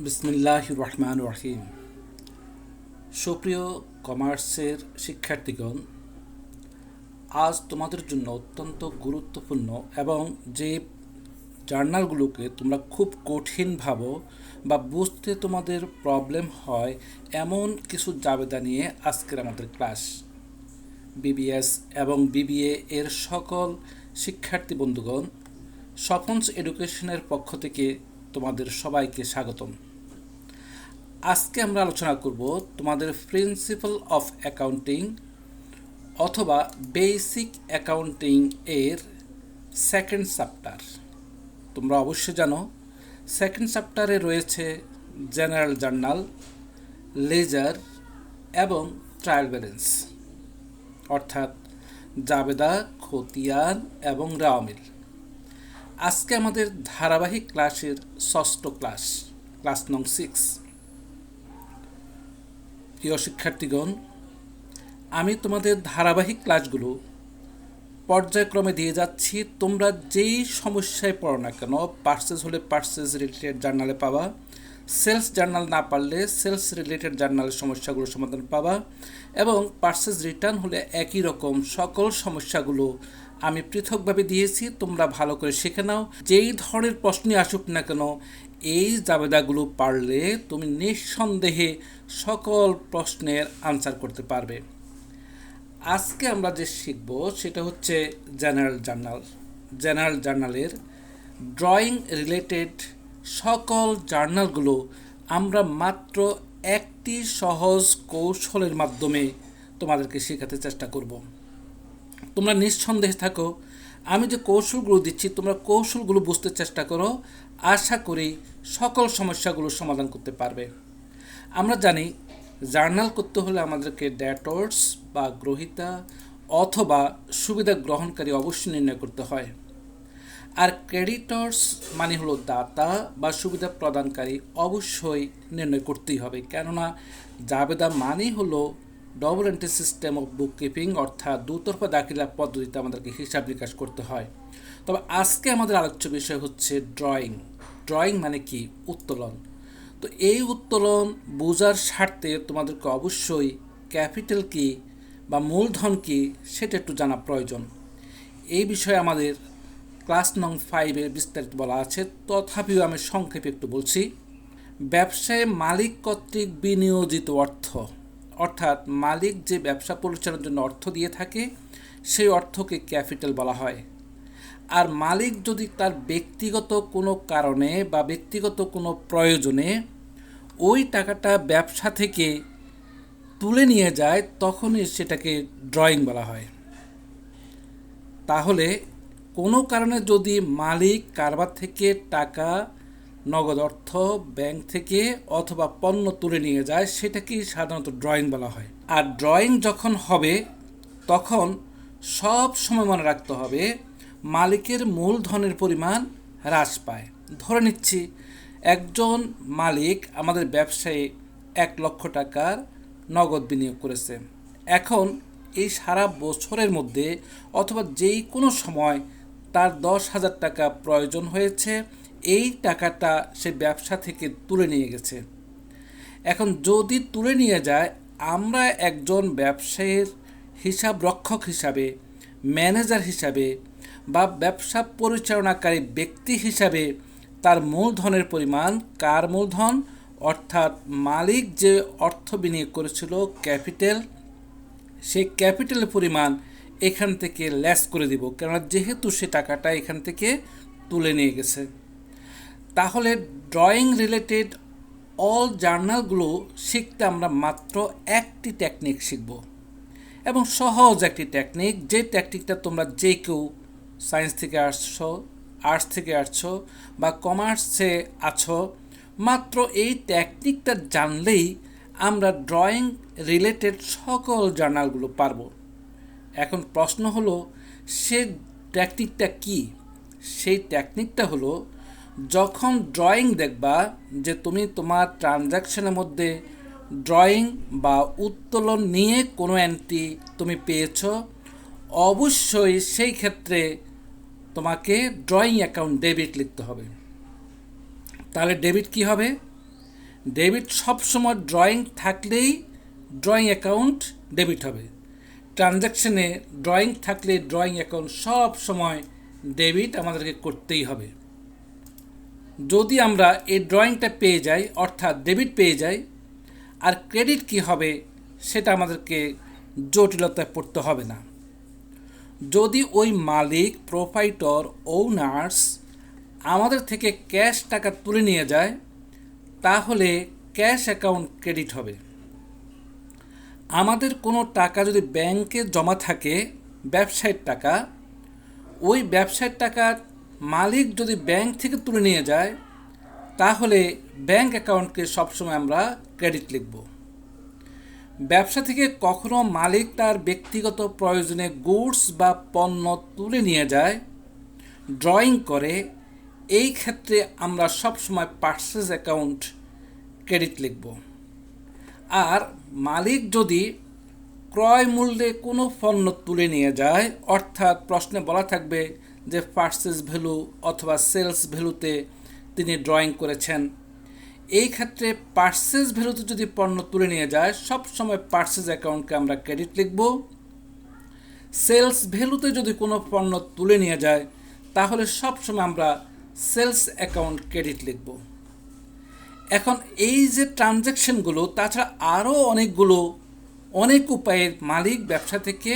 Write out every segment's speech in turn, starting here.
বিসমিল্লাহির রহমান রহিম। সুপ্রিয় কমার্সের শিক্ষার্থীগণ, আজ তোমাদের জন্য অত্যন্ত গুরুত্বপূর্ণ এবং যে জার্নালগুলোকে তোমরা খুব কঠিন ভাবো বা বুঝতে তোমাদের প্রবলেম হয় এমন কিছু জাবেদা নিয়ে আজকের আমাদের ক্লাস। বিবিএস এবং বিবিএ এর সকল শিক্ষার্থী বন্ধুগণ, স্বপনস এডুকেশনের পক্ষ থেকে তোমাদের সবাইকে স্বাগতম। আজকে আমরা আলোচনা করব তোমাদের প্রিন্সিপাল অফ অ্যাকাউন্টিং অথবা বেসিক অ্যাকাউন্টিং এর সেকেন্ড চ্যাপ্টার। তোমরা অবশ্যই জানো সেকেন্ড চ্যাপ্টারে রয়েছে জেনারেল জার্নাল, লেজার এবং ট্রায়াল ব্যালেন্স, অর্থাৎ জাবেদা, খতিয়ান এবং রাওমিল। আজকে আমাদের ধারাবাহিক ক্লাসের ষষ্ঠ ক্লাস নং 6। প্রিয় শিক্ষার্থীগণ, আমি তোমাদের ধারাবাহিক ক্লাসগুলো পর্যায়ক্রমে দিয়ে যাচ্ছি। তোমরা যেই সমস্যায় পড়ো না কেন, পার্সেস হলে পার্সেস রিলেটেড জার্নালে পাবা, সেলস জার্নাল না পারলে সেলস রিলেটেড জার্নালের সমস্যাগুলো সমাধান পাবা, এবং পার্সেস রিটার্ন হলে একই রকম সকল সমস্যাগুলো আমি পৃথকভাবে দিয়েছি। তোমরা ভালো করে শিখে নাও। যেই ধরনের প্রশ্নই আসুক না কেন, এই জাবেদাগুলো পারলে তুমি নিঃসন্দেহে সকল প্রশ্নের আনসার করতে পারবে। আজকে আমরা যে শিখব সেটা হচ্ছে জেনারেল জার্নালের ড্রয়িং রিলেটেড সকল জার্নালগুলো আমরা মাত্র একটি সহজ কৌশলের মাধ্যমে তোমাদেরকে শেখাতে চেষ্টা করব। তোমরা নিঃসন্দেহে থাকো, আমি যে কৌশলগুলো দিচ্ছি তোমরা কৌশলগুলো বুঝতে চেষ্টা করো। আশা করি সকল সমস্যাগুলো সমাধান করতে পারবে। আমরা জানি জার্নাল করতে হলে আমাদেরকে ডেটর্স বা গ্রহীতা অথবা সুবিধা গ্রহণকারী অবশ্যই নির্ণয় করতে হয়, আর ক্রেডিটর্স মানে হলো দাতা বা সুবিধা প্রদানকারী অবশ্যই নির্ণয় করতেই হবে। কেননা জাবেদা মানেই হলো double entry system of book keeping, অর্থাৎ দুতরফা দাখিলা পদ্ধতিতে আমাদেরকে হিসাব নিকাশ করতে হয়। তবে আজকে আমাদের আলোচ্য বিষয় হচ্ছে ড্রয়িং মানে কি? উত্তোলন। তো এই উত্তোলন বোঝার স্বার্থে তোমাদেরকে অবশ্যই ক্যাপিটাল কি বা মূলধন কি সেটা একটু জানা প্রয়োজন। এই বিষয়ে আমাদের ক্লাস নং 5-এ বিস্তারিত বলা আছে, তথাপিও আমি সংক্ষেপে একটু বলছি। ব্যবসায় মালিক কর্তৃক বিনিয়োজিত অর্থ, অর্থাৎ মালিক যে ব্যবসা পরিচালনার জন্য অর্থ দিয়ে থাকে সেই অর্থকে ক্যাপিটাল বলা হয়। আর মালিক যদি তার ব্যক্তিগত কোনো কারণে বা ব্যক্তিগত কোনো প্রয়োজনে ওই টাকাটা ব্যবসা থেকে তুলে নিয়ে যায় তখনই সেটাকে ড্রয়িং বলা হয়। তাহলে কোনো কারণে যদি মালিক কারবার থেকে টাকা, নগদ অর্থ, ব্যাংক থেকে অথবা পণ্য তুলে নিয়ে যায় সেটাকেই সাধারণত ড্রয়িং বলা হয়। আর ড্রয়িং যখন হবে তখন সব সময় মনে রাখতে হবে মালিকের মূলধনের পরিমাণ হ্রাস পায়। ধরে নিচ্ছি একজন মালিক আমাদের ব্যবসায়ে 1,00,000 টাকার নগদ বিনিয়োগ করেছে। এখন এই সারা বছরের মধ্যে অথবা যেই কোনো সময় তার 10,000 টাকা প্রয়োজন হয়েছে, এই টাকাটা সে ব্যবসা থেকে তুলে নিয়ে গেছে। এখন যদি তুলে নিয়ে যায়, আমরা একজন ব্যবসায়ীর হিসাব রক্ষক হিসাবে, ম্যানেজার হিসাবে বা ব্যবসা পরিচালনাকারী ব্যক্তি হিসাবে তার মূলধনের পরিমাণ, কার মূলধন অর্থাৎ মালিক যে অর্থ বিনিয়োগ করেছিল ক্যাপিটাল, সেই ক্যাপিটালের পরিমাণ এখান থেকে লেস করে দিব, কেননা যেহেতু সে টাকাটা এখান থেকে তুলে নিয়ে গেছে। তাহলে ড্রয়িং রিলেটেড অল জার্নালগুলো শিখতে আমরা মাত্র একটি টেকনিক শিখব, এবং সহজ একটি টেকনিক, যে টেকনিকটা তোমরা যে কেউ সায়েন্স থেকে আসছো, আর্টস থেকে আসছো বা কমার্সে আছো, মাত্র এই টেকনিকটা জানলেই আমরা ড্রয়িং রিলেটেড সকল জার্নালগুলো পারব। এখন প্রশ্ন হলো সে টেকনিকটা কি? সেই টেকনিকটা হলো, যখন ড্রয়িং দেখবা যে তুমি তোমার ট্রানজ্যাকশনের মধ্যে ড্রয়িং বা উত্তোলন নিয়ে কোনো এন্ট্রি তুমি পেয়েছো, অবশ্যই সেই ক্ষেত্রে তোমাকে ড্রয়িং অ্যাকাউন্ট ডেবিট লিখতে হবে। তাহলে ডেবিট কি হবে? ডেবিট সবসময় ড্রয়িং থাকলেই ড্রয়িং অ্যাকাউন্ট ডেবিট হবে। ট্রানজ্যাকশনে ড্রয়িং থাকলে ড্রয়িং অ্যাকাউন্ট সব সময় ডেবিট আমাদেরকে করতেই হবে। যদি আমরা এই ড্রয়িংটা পেয়ে যাই, অর্থাৎ ডেবিট পেয়ে যাই, আর ক্রেডিট কি হবে সেটা আমাদেরকে জটিলতায় পড়তে হবে না। যদি ওই মালিক, প্রোপাইটর, ওনার্স আমাদের থেকে ক্যাশ টাকা তুলে নিয়ে যায়, তাহলে ক্যাশ অ্যাকাউন্ট ক্রেডিট হবে। আমাদের কোনো টাকা যদি ব্যাংকে জমা থাকে, ব্যবসায়ের টাকা, ওই ব্যবসায়ের টাকা মালিক যদি ব্যাংক থেকে তুলে নিয়ে যায়, তাহলে ব্যাংক অ্যাকাউন্টকে সবসময় আমরা ক্রেডিট লিখব। ব্যবসা থেকে কখনো মালিক তার ব্যক্তিগত প্রয়োজনে গুডস বা পণ্য তুলে নিয়ে যায়, ড্রয়িং করে, এই ক্ষেত্রে আমরা সবসময় পারচেজ অ্যাকাউন্ট ক্রেডিট লিখব। আর মালিক যদি ক্রয় মূল্যে কোনো পণ্য তুলে নিয়ে যায়, অর্থাৎ প্রশ্নে বলা থাকবে যে পারচেজ ভ্যালু অথবা সেলস ভ্যালুতে তিনি ড্রয়িং করেছেন, এই ক্ষেত্রে পারচেজ ভ্যালুতে যদি পণ্য তুলে নিয়ে যায়, সব সময় পারচেজ অ্যাকাউন্টকে আমরা ক্রেডিট লিখব। সেলস ভ্যালুতে যদি কোনো পণ্য তুলে নিয়ে যায়, তাহলে সব সময় আমরা সেলস অ্যাকাউন্ট ক্রেডিট লিখব। এখন এই যে ট্রানজ্যাকশনগুলো, তাছাড়া আরও অনেক উপায়ে মালিক ব্যবসা থেকে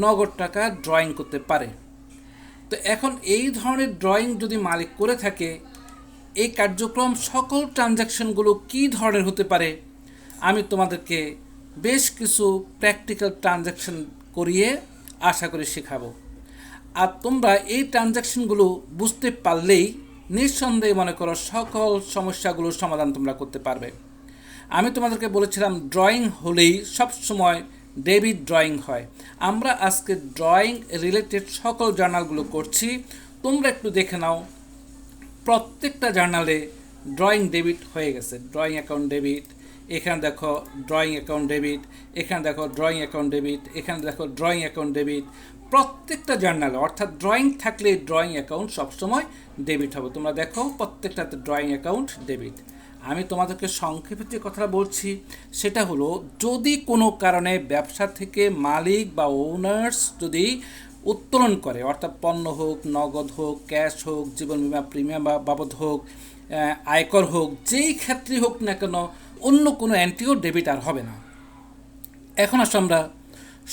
নগদ টাকা ড্রয়িং করতে পারে। তো এখন এই ধরনের ড্রয়িং যদি মালিক করে থাকে, এই কার্যক্রম সকল ট্রানজ্যাকশনগুলো কী ধরনের হতে পারে, আমি তোমাদেরকে বেশ কিছু প্র্যাকটিক্যাল ট্রানজ্যাকশন করিয়ে আশা করি শেখাবো। আর তোমরা এই ট্রানজ্যাকশনগুলো বুঝতে পারলেই নিঃসন্দেহে মনে করো সকল সমস্যাগুলোর সমাধান তোমরা করতে পারবে। আমি তোমাদেরকে বলেছিলাম ড্রয়িং হলেই সবসময় ডেবিট ড্রয়িং হয়। আমরা আজকে ড্রয়িং রিলেটেড সকল জার্নালগুলো করছি, তোমরা একটু দেখে নাও। প্রত্যেকটা জার্নালে ড্রয়িং ডেবিট হয়ে গেছে। ড্রয়িং অ্যাকাউন্ট ডেবিট, এখানে দেখো ড্রয়িং অ্যাকাউন্ট ডেবিট, এখানে দেখো ড্রয়িং অ্যাকাউন্ট ডেবিট, এখানে দেখো ড্রয়িং অ্যাকাউন্ট ডেবিট। প্রত্যেকটা জার্নালে, অর্থাৎ ড্রয়িং থাকলে ড্রয়িং অ্যাকাউন্ট সবসময় ডেবিট হবে। তোমরা দেখো প্রত্যেকটাতে ড্রয়িং অ্যাকাউন্ট ডেবিট। আমি তোমাদেরকে সংক্ষেপে যে কথাটা বলছি সেটা হলো, যদি কোনো কারণে ব্যবসা থেকে মালিক বা ওনার্স যদি উত্তোলন করে, অর্থাৎ পণ্য হোক, নগদ হোক, ক্যাশ হোক, জীবন বিমা প্রিমিয়াম বাবদ হোক, আয়কর হোক, যেই ক্ষেত্রেই হোক না কেন, অন্য কোনো এন্ট্রিও ডেবিট আর হবে না। এখন আসো আমরা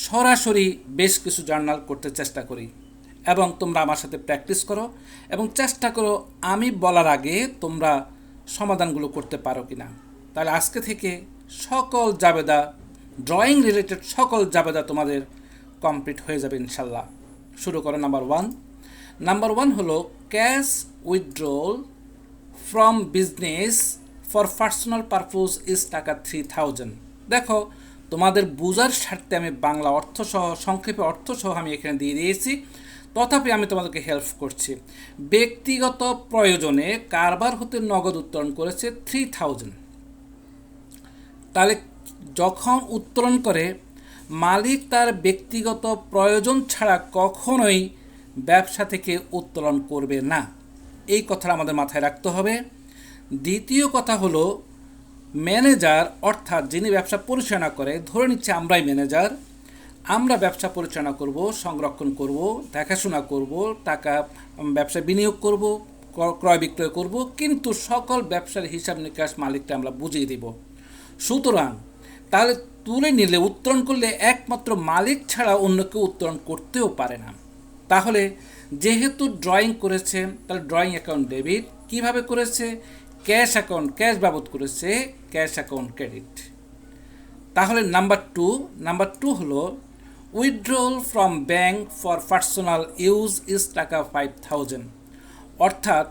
সরাসরি বেশ কিছু জার্নাল করতে চেষ্টা করি, এবং তোমরা আমার সাথে প্র্যাকটিস করো এবং চেষ্টা করো আমি বলার আগে তোমরা সমাধানগুলো করতে পারো কিনা। তাহলে আজকে থেকে সকল জাবেদা, ড্রয়িং রিলেটেড সকল জাবেদা তোমাদের কমপ্লিট হয়ে যাবে ইনশাল্লাহ। শুরু করো। নাম্বার ওয়ান হলো cash withdrawal from business for personal purpose is টাকা 3000। দেখো, তোমাদের বোঝার স্বার্থে আমি বাংলা অর্থসহ, সংক্ষেপে অর্থসহ আমি এখানে দিয়ে দিয়েছি, তথাপি আমি তোমাদেরকে হেল্প করছি। ব্যক্তিগত প্রয়োজনে কারবার হতে নগদ উত্তোলন করেছে 3000। তাহলে যখন উত্তোলন করে, মালিক তার ব্যক্তিগত প্রয়োজন ছাড়া কখনোই ব্যবসা থেকে উত্তোলন করবে না। এই কথাটা আমাদের মাথায় রাখতে হবে। দ্বিতীয় কথা হলো, ম্যানেজার, অর্থাৎ যিনি ব্যবসা পরিচালনা করে, ধরে নিচ্ছে আমরাই ম্যানেজার, আমরা ব্যবসা পরিচালনা করব, সংরক্ষণ করব, দেখাশোনা করব, টাকা ব্যবসায় বিনিয়োগ করব, ক্রয় বিক্রয় করব, কিন্তু সকল ব্যবসার হিসাব নিকাশ মালিককে আমরা বুঝিয়ে দিব। সুতরাং তাহলে তুলে নিলে, উত্তোলন করলে একমাত্র মালিক ছাড়া অন্য কেউ উত্তোলন করতেও পারে না। তাহলে যেহেতু ড্রয়িং করেছে, তাহলে ড্রয়িং অ্যাকাউন্ট ডেবিট। কিভাবে করেছে? ক্যাশ অ্যাকাউন্ট, ক্যাশ বাবদ করেছে, ক্যাশ অ্যাকাউন্ট ক্রেডিট। তাহলে নাম্বার টু হলো withdrawal from bank for personal use is টাকা 5000। অর্থাৎ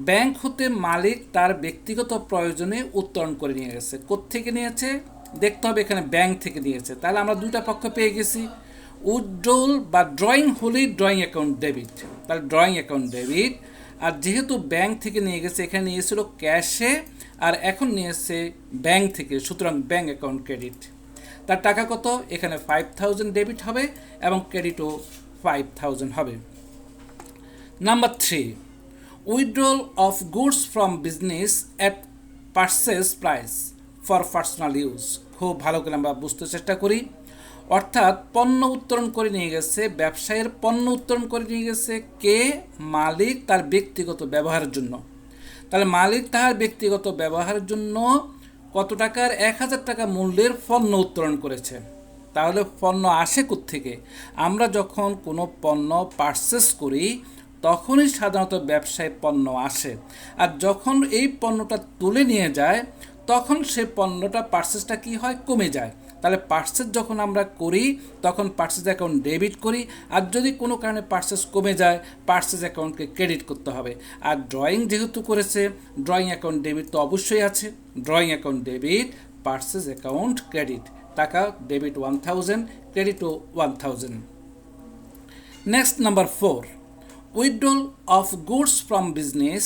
ব্যাংক হতে মালিক তার ব্যক্তিগত প্রয়োজনে উত্তোলন করে নিয়ে গেছে। কোত্থেকে নিয়েছে দেখতে হবে, এখানে ব্যাংক থেকে নিয়েছে। তাহলে আমরা দুইটা পক্ষ পেয়ে গেছি। উইথড্রল বা ড্রয়িং হলেই ড্রয়িং অ্যাকাউন্ট ডেবিট, তাহলে ড্রয়িং অ্যাকাউন্ট ডেবিট। আর যেহেতু ব্যাংক থেকে নিয়ে গেছে, এখানে নিয়েছিল ক্যাশে আর এখন নিয়েছে ব্যাংক থেকে, সুতরাং ব্যাংক অ্যাকাউন্ট ক্রেডিট। তার টাকা কত? এখানে 5000 ডেবিট হবে এবং ক্রেডিটও 5000 হবে। Number 3, withdrawal of goods from business at purchase price for personal use. খুব ভালো করে আমরা বুঝতে চেষ্টা করি। অর্থাৎ পণ্য উত্তোলন করে নিয়ে গেছে, ব্যবসায়ের পণ্য উত্তোলন করে নিয়ে গেছে কে? মালিক তার ব্যক্তিগত ব্যবহারের জন্য। তাহলে মালিক তার ব্যক্তিগত ব্যবহারের জন্য কত টাকার? 1000 টাকা মূল্যের পণ্য উত্তোলন করেছে। তাহলে পণ্য আসে কোত্থেকে? আমরা যখন কোনো পণ্য পারচেস করি তখনই সাধারণত ব্যবসায় পণ্য আসে, আর যখন এই পণ্যটা তুলে নিয়ে যায় তখন সে পণ্যটা পারচেসটা কী হয়? কমে যায়। তাহলে পারচেস যখন আমরা করি তখন পারচেস অ্যাকাউন্ট ডেবিট করি, আর যদি কোনো কারণে পারচেস কমে যায় পারচেস অ্যাকাউন্টকে ক্রেডিট করতে হবে। আর ড্রয়িং যেহেতু করেছে, ড্রয়িং অ্যাকাউন্ট ডেবিট তো অবশ্যই আছে। Drawing account debit, purchase account credit. টাকা ডেবিট 1000, ক্রেডিটও 1000। Next number 4, withdrawal of goods from business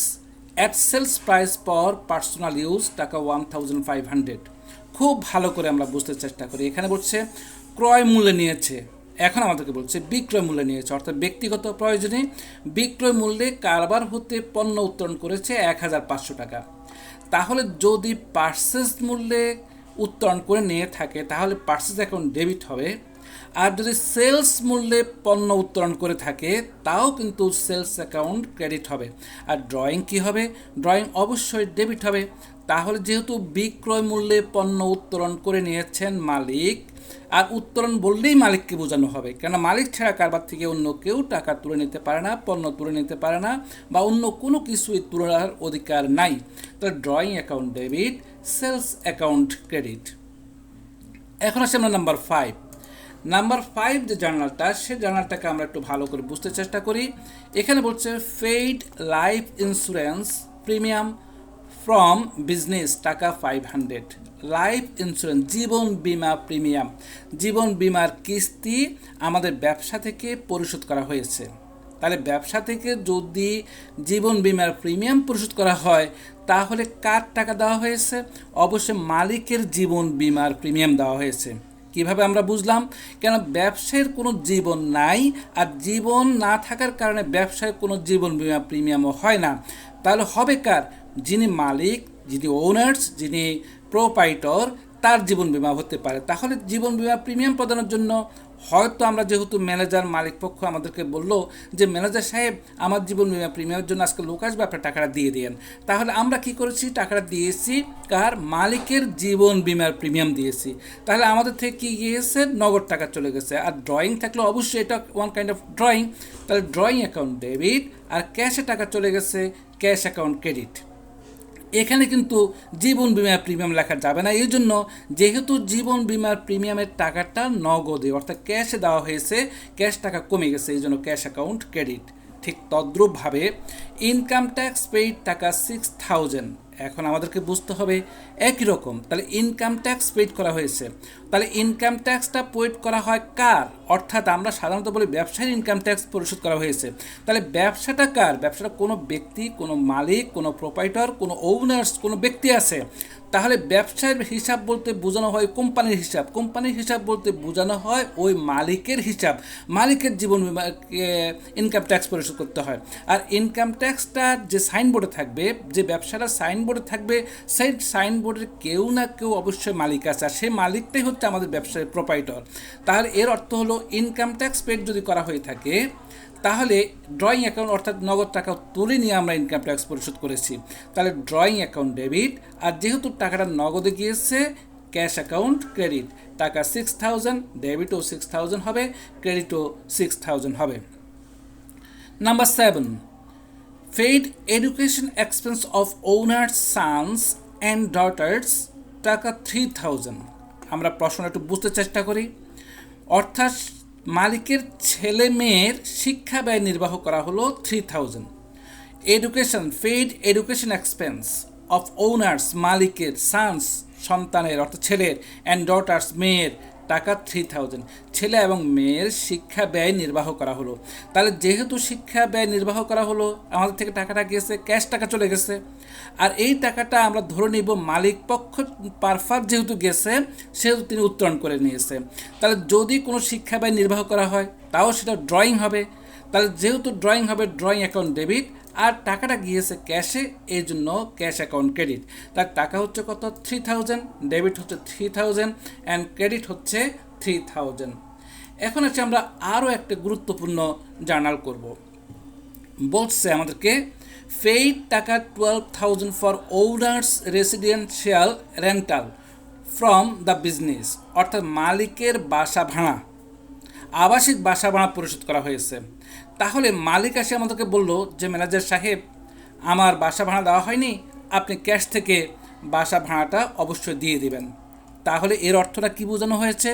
at sales price for personal use, টাকা 1500। খুব ভালো করে আমরা বুঝতে চেষ্টা করি। এখানে বলছে ক্রয় মূল্যে নিয়েছে, এখন আমাদেরকে বলছে বিক্রয় মূল্যে নিয়েছে, অর্থাৎ ব্যক্তিগত প্রয়োজনে বিক্রয় মূল্যে কারবার হতে পণ্য উত্তোলন করেছে 1500 টাকা। তাহলে যদি পার্চেস মূল্যে উত্তোলন করে নিয়ে থাকে তাহলে পার্চেস অ্যাকাউন্ট ডেবিট হবে। আর যদি সেলস মূল্যে পণ্য উত্তোলন করে থাকে তাও কিন্তু সেলস অ্যাকাউন্ট ক্রেডিট হবে। আর ড্রয়িং কি হবে? ড্রয়িং অবশ্যই ডেবিট হবে। তাহলে যেহেতু বিক্রয় মূল্যে পণ্য উত্তোলন করে নিয়েছেন মালিক, আর উত্তোলন বললেই মালিককে বোঝানো হবে, কেন মালিক ছাড়া কারবার থেকে অন্য কেউ টাকা তুলে নিতে পারে না, পণ্য তুলে নিতে পারে না, বা অন্য কোনো কিছুই তোলার অধিকার নাই। তো drawing account debit, sales account credit. এখন আসে আমরা নাম্বার 5। নাম্বার 5 যে জার্নালটা, সে জার্নালটাকে আমরা একটু ভালো করে বুঝতে চেষ্টা করি। এখানে বলছে paid life insurance premium from business, টাকা 500। লাইফ ইন্স্যুরেন্স, জীবন বিমা প্রিমিয়াম, জীবন বিমার কিস্তি আমাদের ব্যবসা থেকে পরিশোধ করা হয়েছে। তাহলে ব্যবসা থেকে যদি জীবন বিমার প্রিমিয়াম পরিশোধ করা হয় তাহলে কার টাকা দেওয়া হয়েছে? অবশ্যই মালিকের জীবন বিমার প্রিমিয়াম দেওয়া হয়েছে। কিভাবে আমরা বুঝলাম? কেন ব্যবসায়ের কোনো জীবন নাই, আর জীবন না থাকার কারণে ব্যবসায় কোনো জীবন বিমা প্রিমিয়ামও হয় না। তাহলে হবে কার? যিনি মালিক, যিনি ওনার্স, যিনি প্রোপাইটর, তার জীবন বিমা হতে পারে। তাহলে জীবন বিমা প্রিমিয়াম প্রদানের জন্য হয়তো আমরা যেহেতু ম্যানেজার, মালিক পক্ষ আমাদেরকে বললো যে ম্যানেজার সাহেব আমার জীবন বিমা প্রিমিয়ামের জন্য আজকে লোক আসবে, আপনার টাকাটা দিয়ে দিন। তাহলে আমরা কি করেছি? টাকাটা দিয়েছি কার? মালিকের জীবন বিমার প্রিমিয়াম দিয়েছি। তাহলে আমাদের থেকে কি গিয়েছে? নগদ টাকা চলে গেছে। আর ড্রয়িং থাকলে অবশ্যই এটা ওয়ান কাইন্ড অফ ড্রয়িং। তাহলে ড্রয়িং অ্যাকাউন্ট ডেবিট, আর ক্যাশে টাকা চলে গেছে ক্যাশ অ্যাকাউন্ট ক্রেডিট। এখানে কিন্তু জীবন বিমার প্রিমিয়াম লেখা যাবে না, এই জন্য যেহেতু জীবন বিমার প্রিমিয়ামের টাকাটা নগদে অর্থাৎ ক্যাশে দেওয়া হয়েছে, ক্যাশ টাকা কমে গেছে, এই জন্য ক্যাশ অ্যাকাউন্ট ক্রেডিট। ঠিক তদ্রূপভাবে ইনকাম ট্যাক্স পেইড, টাকা 6000। এখন আমাদেরকে বুঝতে হবে একই রকম। তাহলে ইনকাম ট্যাক্স পেইড করা হয়েছে, তাহলে ইনকাম ট্যাক্সটা পেইড করা হয় কার? অর্থাৎ আমরা সাধারণত বলি ব্যবসায়ীর ইনকাম ট্যাক্স পরিশোধ করা হয়েছে। তাহলে ব্যবসাটা কার? ব্যবসাটা কোনো ব্যক্তি, কোনো মালিক, কোনো প্রোপাইটর, কোনো ওনার্স, কোনো ব্যক্তি আছে। তাহলে ব্যবসায়ের হিসাব বলতে বোঝানো হয় কোম্পানির হিসাব, কোম্পানির হিসাব বলতে বোঝানো হয় ওই মালিকের হিসাব, মালিকের জীবন বিমাকে ইনকাম ট্যাক্স পরিশোধ করতে হয়। আর ইনকাম ট্যাক্সটা যে সাইনবোর্ডে থাকবে, যে ব্যবসাটা সাইনবোর্ডে থাকবে, সেই সাইনবোর্ডের কেউ না কেউ অবশ্যই মালিক আছে, আর সেই মালিকটাই হচ্ছে আমাদের ব্যবসায়ের প্রোপাইটর। তাহলে এর অর্থ হলো ইনকাম ট্যাক্স পেড যদি করা হয়ে থাকে তাহলে ড্রয়িং অ্যাকাউন্ট অর্থাৎ নগদ টাকা তুলে নিয়ে আমরা ইনকাম ট্যাক্স পরিশোধ করেছি। তাহলে ড্রয়িং অ্যাকাউন্ট ডেবিট, আর যেহেতু টাকাটা নগদে গিয়েছে ক্যাশ অ্যাকাউন্ট ক্রেডিট। টাকা 6000, ডেবিটও 6000 হবে, ক্রেডিটও 6000 হবে। Number 7, paid education expense of owners Sans and daughters, টাকা 3000। আমরা প্রশ্নটা একটু বুঝতে চেষ্টা করি। অর্থাৎ মালিকের ছেলে মেয়ের শিক্ষা ব্যয় নির্বাহ করা হলো 3000। Education, paid education expense of owners, মালিকের, সানস সন্তানের অর্থাৎ ছেলের, অ্যান্ড ডটার্স মেয়ের, টাকা 3000। ছেলে এবং মেয়ের শিক্ষা ব্যয় নির্বাহ করা হলো। তাহলে যেহেতু শিক্ষা ব্যয় নির্বাহ করা হলো, আমাদের থেকে টাকাটা গেছে, ক্যাশ টাকা চলে গেছে, আর এই টাকাটা আমরা ধরে নিব মালিক পক্ষ পারফার যেহেতু গেছে সেহেতু তিনি উত্তোলন করে নিয়েছে। তাহলে যদি কোনো শিক্ষা ব্যয় নির্বাহ করা হয় তাও সেটা ড্রয়িং হবে। তাহলে যেহেতু ড্রয়িং হবে, ড্রয়িং অ্যাকাউন্ট ডেবিট, আর টাকাটা গিয়েছে ক্যাশে, এই জন্য ক্যাশ অ্যাকাউন্ট ক্রেডিট। তার টাকা হচ্ছে কত 3000, ডেবিট হচ্ছে 3000 অ্যান্ড ক্রেডিট হচ্ছে 3000। এখন হচ্ছে আমরা আরও একটা গুরুত্বপূর্ণ জার্নাল করব। বলছে আমাদেরকে পেইড টাকা 12,000 for owners residential rental from the business, অর্থাৎ মালিকের বাসা ভাড়া, আবাসিক বাসা ভাড়া পরিশোধ করা হয়েছে। তাহলে মালিক এসে আমাদেরকে বলল যে ম্যানেজার সাহেব, আমার বাসা ভাড়া দেওয়া হয়নি, আপনি ক্যাশ থেকে বাসা ভাড়াটা অবশ্যই দিয়ে দিবেন। তাহলে এর অর্থটা কি বোঝানো হয়েছে?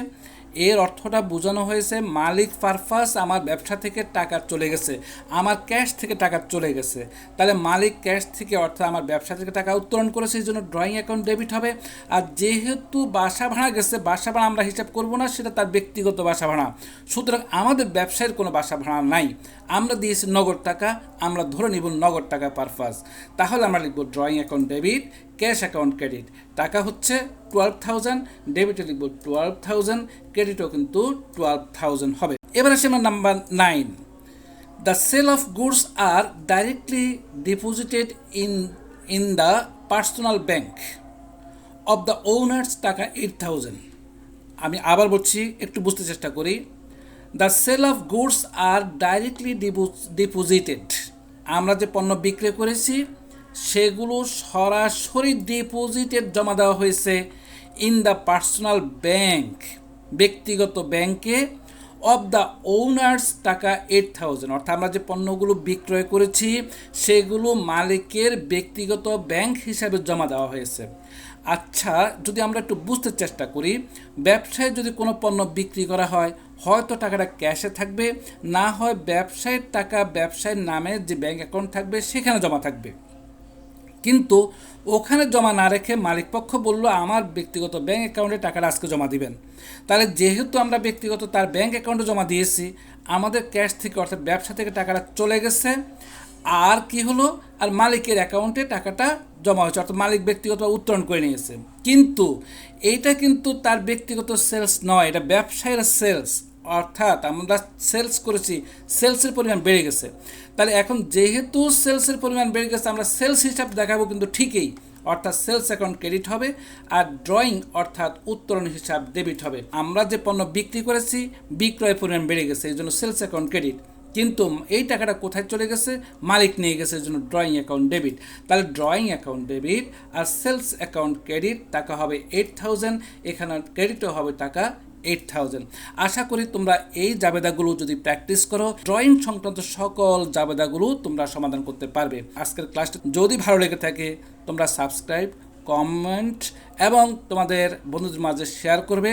এর অর্থটা বোঝানো হয়েছে মালিক পারপাস আমার ব্যবসা থেকে টাকা চলে গেছে, আমার ক্যাশ থেকে টাকা চলে গেছে। তাহলে মালিক ক্যাশ থেকে অর্থাৎ আমার ব্যবসা থেকে টাকা উত্তোলন করেছে, এই জন্য ড্রয়িং অ্যাকাউন্ট ডেবিট হবে। আর যেহেতু বাসা ভাড়া গেছে, বাসা ভাড়া আমরা হিসাব করব না, সেটা তার ব্যক্তিগত বাসা ভাড়া, সুতরাং আমাদের ব্যবসায়ের কোনো বাসা ভাড়া নাই, আমরা দিয়েছি নগদ টাকা, আমরা ধরে নিব নগদ টাকা পারপাস। তাহলে আমরা লিখব drawing account debit, cash account credit. টাকা হচ্ছে 12,000, ডেবিটে লিখব 12,000, ক্রেডিটও কিন্তু 12,000 হবে। এবার আসে আমরা number 9, the sale of goods are directly deposited in the personal bank of the owners, টাকা 8,000। আমি আবার বলছি, একটু বুঝতে চেষ্টা করি। The sale of goods are directly deposited, আমরা যে পণ্য বিক্রি করেছি সেগুলো সরাসরি ডিপোজিটেড জমা দেওয়া হয়েছে ইন দ্য পার্সোনাল ব্যাংক, ব্যক্তিগত ব্যাংকে, অফ দ্য ওনার্স, টাকা 8,000। অর্থাৎ আমরা যে পণ্যগুলো বিক্রয় করেছি সেগুলো মালিকের ব্যক্তিগত ব্যাংক হিসাবে জমা দেওয়া হয়েছে। আচ্ছা, যদি আমরা একটু বুঝতে চেষ্টা করি, ব্যবসায় যদি কোনো পণ্য বিক্রি করা হয়, হয়তো টাকাটা ক্যাশে থাকবে, না হয় ব্যবসায়ের টাকা ব্যবসায়ের নামে যে ব্যাংক অ্যাকাউন্ট থাকবে সেখানে জমা থাকবে। কিন্তু ওখানে জমা না রেখে মালিকপক্ষ বলল আমার ব্যক্তিগত ব্যাংক অ্যাকাউন্টে টাকাটা আজকে জমা দিবেন। তাহলে যেহেতু আমরা ব্যক্তিগত তার ব্যাংক অ্যাকাউন্টে জমা দিয়েছি, আমাদের ক্যাশ থেকে অর্থাৎ ব্যবসা থেকে টাকাটা চলে গেছে, আর কি হলো, আর মালিকের অ্যাকাউন্টে টাকাটা জমা হয়েছে, অর্থাৎ মালিক ব্যক্তিগত উত্তোলন করে নিয়েছে। কিন্তু এইটা কিন্তু তার ব্যক্তিগত সেলস নয়, এটা ব্যবসায়ের সেলস, অর্থাৎ আমরা সেলস করেছি, সেলসের পরিমাণ বেড়ে গেছে। তাহলে এখন যেহেতু সেলসের পরিমাণ বেড়ে গেছে, আমরা সেলস হিসাব দেখাবো কিন্তু ঠিকই, অর্থাৎ সেলস অ্যাকাউন্ট ক্রেডিট হবে, আর ড্রয়িং অর্থাৎ উত্তোলন হিসাব ডেবিট হবে। আমরা যে পণ্য বিক্রি করেছি বিক্রয়ের পরিমাণ বেড়ে গেছে, এই জন্য সেলস অ্যাকাউন্ট ক্রেডিট, কিন্তু এই টাকাটা কোথায় চলে গেছে, মালিক নিয়ে গেছে, এই জন্য ড্রয়িং অ্যাকাউন্ট ডেবিট। তাহলে ড্রয়িং অ্যাকাউন্ট ডেবিট আর সেলস অ্যাকাউন্ট ক্রেডিট, টাকা হবে 8,000, এখানে ক্রেডিটও হবে টাকা 8,000। আশা করি তোমরা এই জাবেদাগুলো যদি প্র্যাকটিস করো, ড্রয়িং সংক্রান্ত সকল জাবেদাগুলো তোমরা সমাধান করতে পারবে। আজকের ক্লাসটা যদি ভালো লেগে থাকে তোমরা সাবস্ক্রাইব, কমেন্ট এবং তোমাদের বন্ধুদের মাঝে শেয়ার করবে।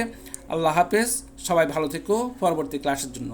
আল্লাহ হাফেজ, সবাই ভালো থেকো পরবর্তী ক্লাসের জন্য।